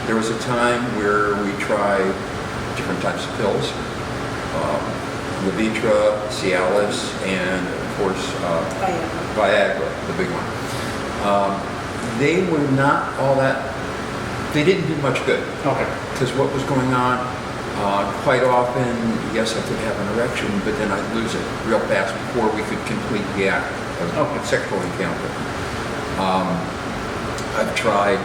There was a time where we tried different types of pills, Levitra, Cialis, and of course Viagra, the big one. They were not all that, they didn't do much good. Okay. Because what was going on, quite often, yes, I could have an erection, but then I'd lose it real fast before we could complete the act of sexual encounter. I've tried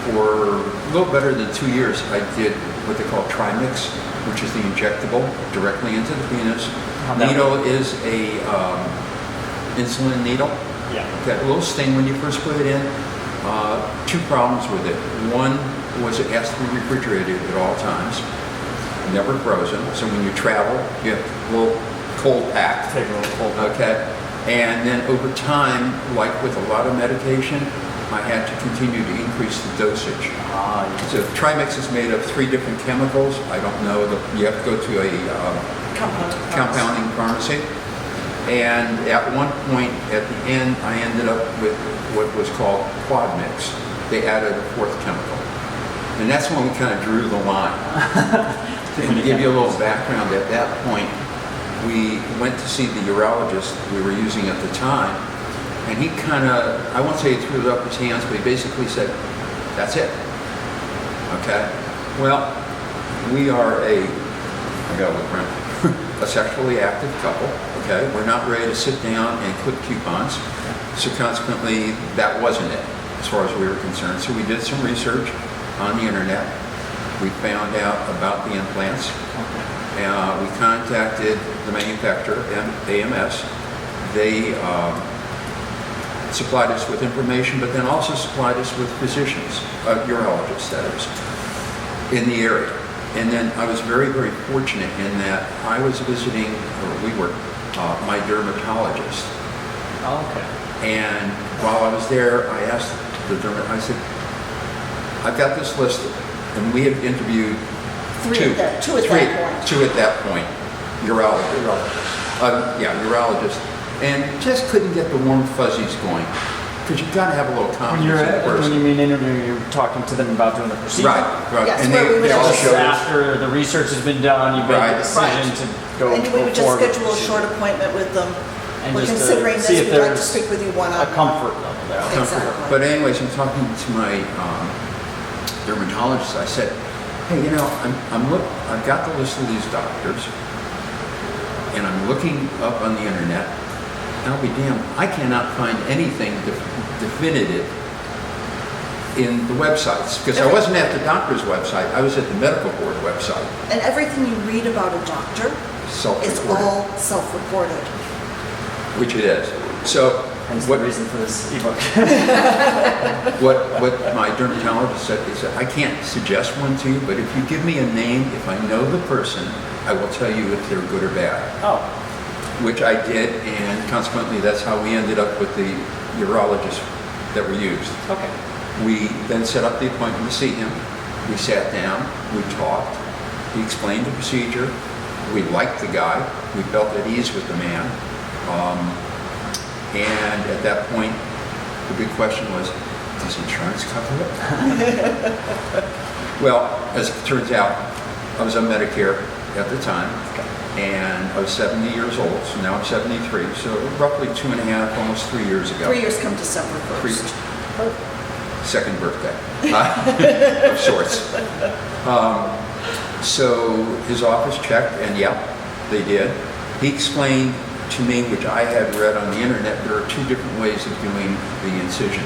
for a little better than 2 years. I did what they call trimix, which is the injectable directly into the penis. Needle is a insulin needle. Yeah. That little sting when you first put it in. Two problems with it. One was it has to be refrigerated at all times, never frozen. So when you travel, you have a little cold pack. Take a little cold pack. Okay. And then over time, like with a lot of medication, I had to continue to increase the dosage. So Trimix is made of 3 different chemicals. I don't know, you have to go to a compounding pharmacy. And at one point, at the end, I ended up with what was called quad mix. They added a 4th chemical. And that's when we kind of drew the line. And to give you a little background, at that point, we went to see the urologist we were using at the time. And he kind of, I won't say he threw up his hands, but he basically said, that's it. Okay? Well, we are I gotta look around, a sexually active couple. Okay? We're not ready to sit down and clip coupons. So consequently, that wasn't it as far as we were concerned. So we did some research on the internet. We found out about the implants. We contacted the manufacturer, AMS. They supplied us with information, but then also supplied us with physicians, urologists, that is, in the area. And then I was very, very fortunate in that I was visiting, or we were, my dermatologist. Okay. And while I was there, I asked the dermatologist, I said, I've got this list, and we had interviewed two at that point, urologists, and just couldn't get the warm fuzzies going, because you've got to have a little confidence in the person. When you mean interview, you're talking to them about doing the procedure? Right. Yes, and where we would they all just showed us. After the research has been done, you make the decision to go And we would just forward with schedule a the short procedure. appointment with them. And We're just to considering see this, if we'd like to there's speak with you a one-on-one. comfort level there. Exactly. But anyways, in talking to my dermatologist, I said, hey, you know, I've got the list of these doctors, and I'm looking up on the internet, and I'll be damned, I cannot find anything definitive in the websites, because I wasn't at the doctor's website, I was at the medical board website. And everything you read about a doctor is Self-reported. all self-reported. Which it is. So Hence what the reason for this ebook. what my dermatologist said, he said, I can't suggest one to you, but if you give me a name, if I know the person, I will tell you if they're good or bad. Oh. Which I did, and consequently that's how we ended up with the urologist that we used. Okay. We then set up the appointment to see him. We sat down, we talked, he explained the procedure. We liked the guy, we felt at ease with the man. And at that point, the big question was, does insurance cover it? Well, as it turns out, I was on Medicare at the time, and I was 70 years old, so now I'm 73, so roughly 2.5, almost 3 years ago. 3 years come December 1st. Second birthday, of sorts. So his office checked, and yeah, they did. He explained to me, which I had read on the internet, there are 2 different ways of doing the incision.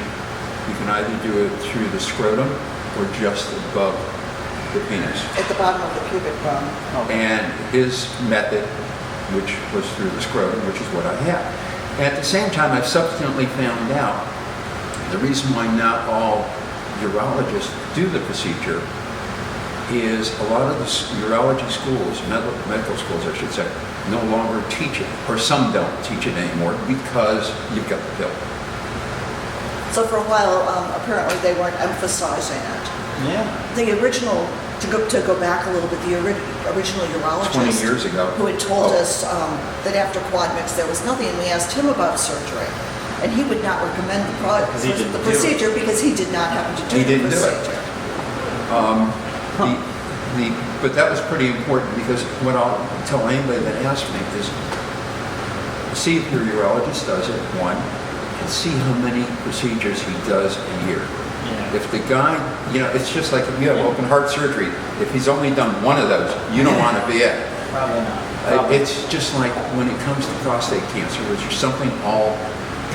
You can either do it through the scrotum or just above the penis. At the bottom of the pubic bone. And his method, which was through the scrotum, which is what I had. And at the same time, I've subsequently found out the reason why not all urologists do the procedure is a lot of the urology schools, medical schools I should say, no longer teach it, or some don't teach it anymore because you've got the pill. So for a while, apparently they weren't emphasizing it. Yeah. The original, to go back a little bit, the original urologist 20 years ago. who had told us that after quad mix there was nothing, and we asked him about surgery, and he would not recommend the Because he didn't do it. procedure because he did not happen to do the procedure. But that was pretty important because what I'll tell anybody that asks me is, see if your urologist does it, one, and see how many procedures he does a year. Yeah. If the guy, it's just like if you have open heart surgery, if he's only done one of those, you don't want to be it. Probably not. Probably. It's just like when it comes to prostate cancer, which is something all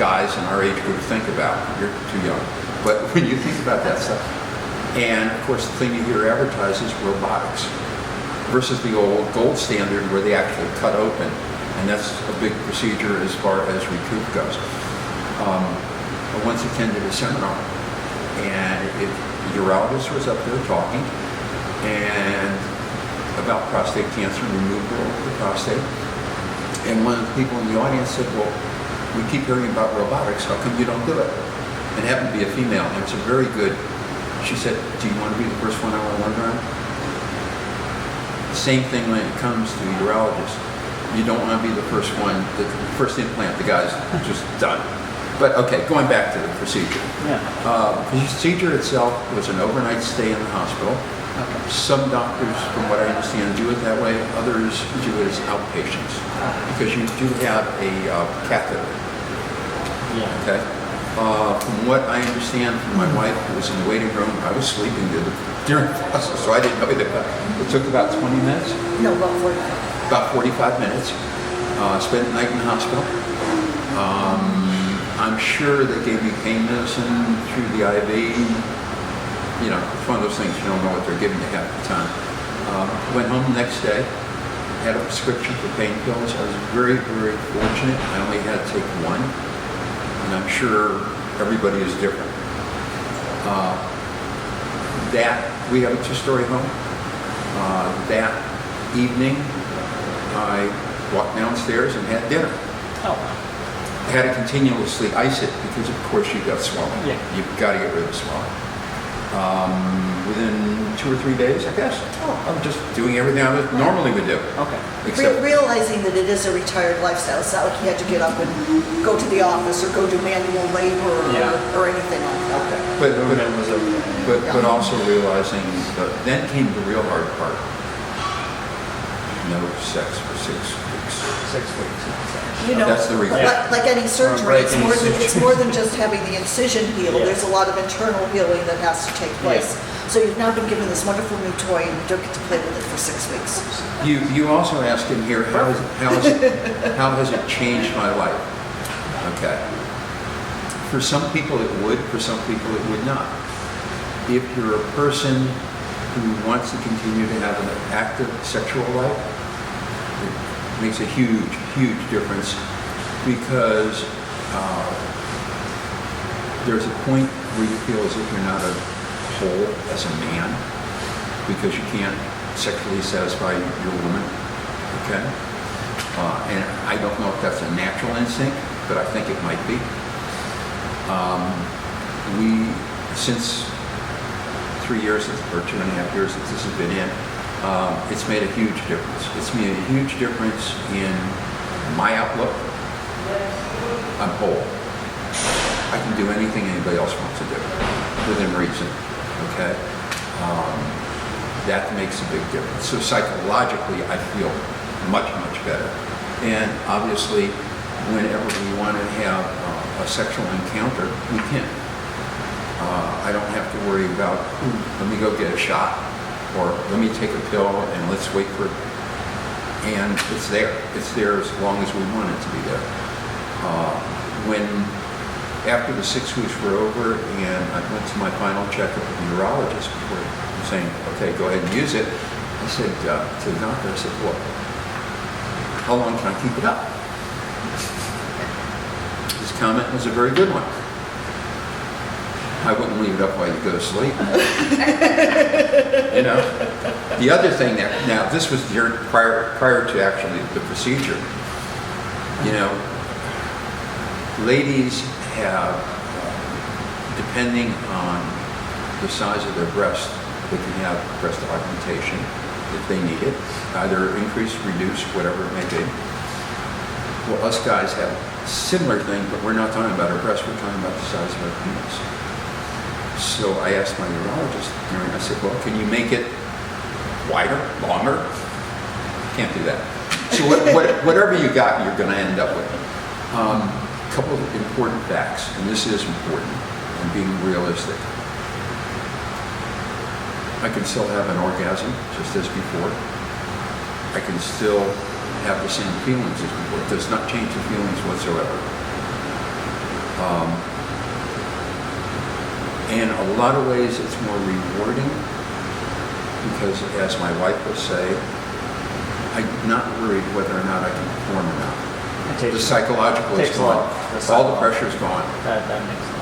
guys in our age group think about. You're too young. But when you think about that stuff, and of course the thing you hear advertised is robotics versus the old gold standard where they actually cut open. And that's a big procedure as far as recoup goes. I once attended a seminar, and the urologist was up there talking and about prostate cancer, removal of the prostate. And one of the people in the audience said, well, we keep hearing about robotics, how come you don't do it? And it happened to be a female, and it's a very good, she said, do you want to be the first one I want to run around? Same thing when it comes to urologists. You don't want to be the first one, the first implant the guy's just done. But okay, going back to the procedure. Yeah. The procedure itself was an overnight stay in the hospital. Okay. Some doctors, from what I understand, do it that way. Others do it as outpatients because you do have a catheter. Yeah. Okay. From what I understand from my wife, who was in the waiting room, I was sleeping during the process, so I didn't know that. It took about 20 minutes. No, about 45. About 45 minutes. Spent the night in the hospital. I'm sure they gave me pain medicine through the IV. It's one of those things you don't know what they're giving you half the time. Went home the next day, had a prescription for pain pills. I was very, very fortunate. I only had to take one, and I'm sure everybody is different. We have a two-story home. That evening, I walked downstairs and had dinner. Oh. I had to continuously ice it because, of course, you got swelling. Yeah. You've got to get rid of the swelling. Within 2 or 3 days, I guess. I'm just doing everything I normally would do. Okay. Except, Realizing that it is a retired lifestyle, it's not like you had to get up and go to the office or go do manual labor or anything like that. but also realizing that then came the real hard part. No sex for 6 weeks. 6 weeks. That's the reason. Like any surgery, Break any it's more than just having the incision heal. Yeah. There's a lot of internal healing that has to take place. So you've now been given this wonderful new toy, and you don't get to play with it for 6 weeks. You also asked in here, how has it changed my life? Okay. For some people it would, for some people it would not. If you're a person who wants to continue to have an active sexual life, it makes a huge, huge difference because there's a point where you feel as if you're not a whole as a man because you can't sexually satisfy your woman, okay? And I don't know if that's a natural instinct, but I think it might be. Since 3 years or 2.5 years that this has been in, it's made a huge difference. It's made a huge difference in my outlook. I'm whole. I can do anything anybody else wants to do within reason, okay? That makes a big difference. So psychologically, I feel much, much better. And obviously, whenever we want to have a sexual encounter, we can. I don't have to worry about, let me go get a shot, or let me take a pill and let's wait for it. And it's there. It's there as long as we want it to be there. After the 6 weeks were over and I went to my final checkup with the urologist before saying, okay, go ahead and use it, I said to the doctor, I said, well, how long can I keep it up? His comment was a very good one. I wouldn't leave it up while you go to sleep. The other thing now this was prior to actually the procedure. Ladies have, depending on the size of their breast, they can have breast augmentation if they need it, either increase, reduce, whatever it may be. Well, us guys have a similar thing, but we're not talking about our breast, we're talking about the size of our penis. So I asked my urologist, I said, well, can you make it wider, longer? Can't do that. So whatever you got, you're going to end up with. A couple of important facts, and this is important, and being realistic. I can still have an orgasm just as before. I can still have the same feelings as before. It does not change the feelings whatsoever. In a lot of ways, it's more rewarding because, as my wife will say, I'm not worried whether or not I can perform or not. The psychological is takes a gone. lot. All the pressure's gone. That makes sense.